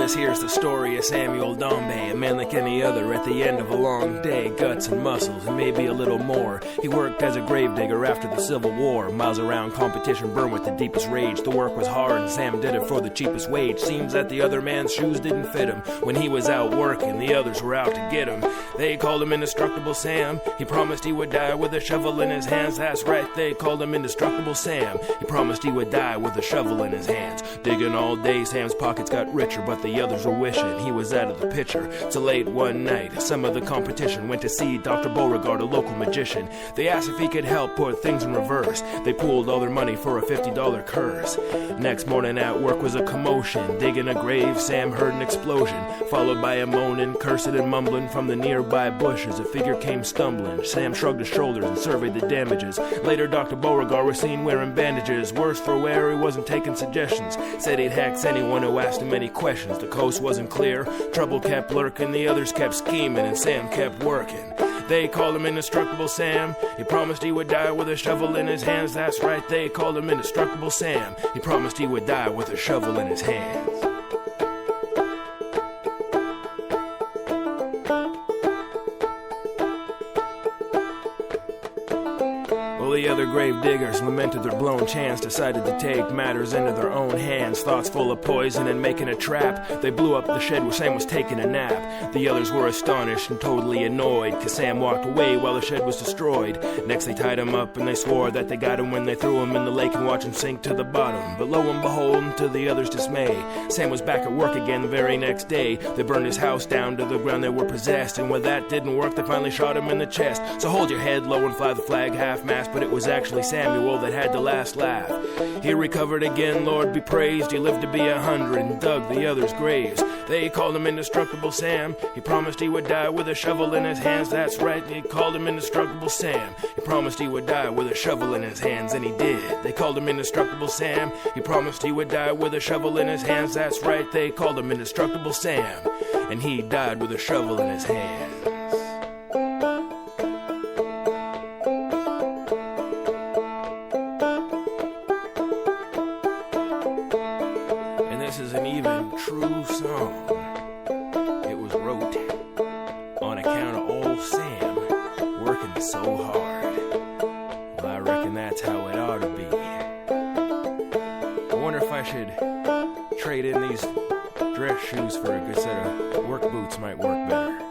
This here's the story of Samuel Dombey, a man like any other at the end of a long day, guts and muscles and maybe a little more. He worked as a gravedigger after the Civil War, miles around competition burned with the deepest rage. The work was hard and Sam did it for the cheapest wage. Seems that the other man's shoes didn't fit him. When he was out working, the others were out to get him. They called him Indestructible Sam. He promised he would die with a shovel in his hands. That's right, they called him Indestructible Sam. He promised he would die with a shovel in his hands. Digging all day, Sam's pockets got richer, but the others were wishing he was out of the picture. So late one night, some of the competition went to see Dr. Beauregard, a local magician. They asked if he could help put things in reverse. They pooled all their money for a $50 curse. Next morning at work was a commotion. Digging a grave, Sam heard an explosion, followed by a moaning, cursing and mumbling from the nearby bushes. A figure came stumbling. Sam shrugged his shoulders and surveyed the damages. Later, Dr. Beauregard was seen wearing bandages. Worse for wear, he wasn't taking suggestions. Said he'd hex anyone who asked him any questions. The coast wasn't clear, trouble kept lurking, the others kept scheming, and Sam kept working. They called him Indestructible Sam. He promised he would die with a shovel in his hands. That's right, they called him Indestructible Sam. He promised he would die with a shovel in his hands. Well, the other grave diggers lamented their blown chance, decided to take matters into their own hands. Thoughts full of poison and making a trap. They blew up the shed where Sam was taking a nap. The others were astonished and totally annoyed, cause Sam walked away while the shed was destroyed. Next they tied him up and they swore that they got him when they threw him in the lake and watched him sink to the bottom. But lo and behold, to the others' dismay, Sam was back at work again the very next day. They burned his house down to the ground, they were possessed. And when that didn't work, they finally shot him in the chest. So hold your head low and fly the flag half-mast. But it was actually Samuel that had the last laugh. He recovered again, Lord be praised. He lived to be 100 and dug the others' graves. They called him Indestructible Sam. He promised he would die with a shovel in his hands. That's right, they called him Indestructible Sam. He promised he would die with a shovel in his hands, and he did. They called him Indestructible Sam. He promised he would die with a shovel in his hands. That's right, they called him Indestructible Sam. And he died with a shovel in his hands. This is an even true song. It was wrote on account of old Sam working so hard. Well, I reckon that's how it ought to be. I wonder if I should trade in these dress shoes for a good set of work boots. Might work better.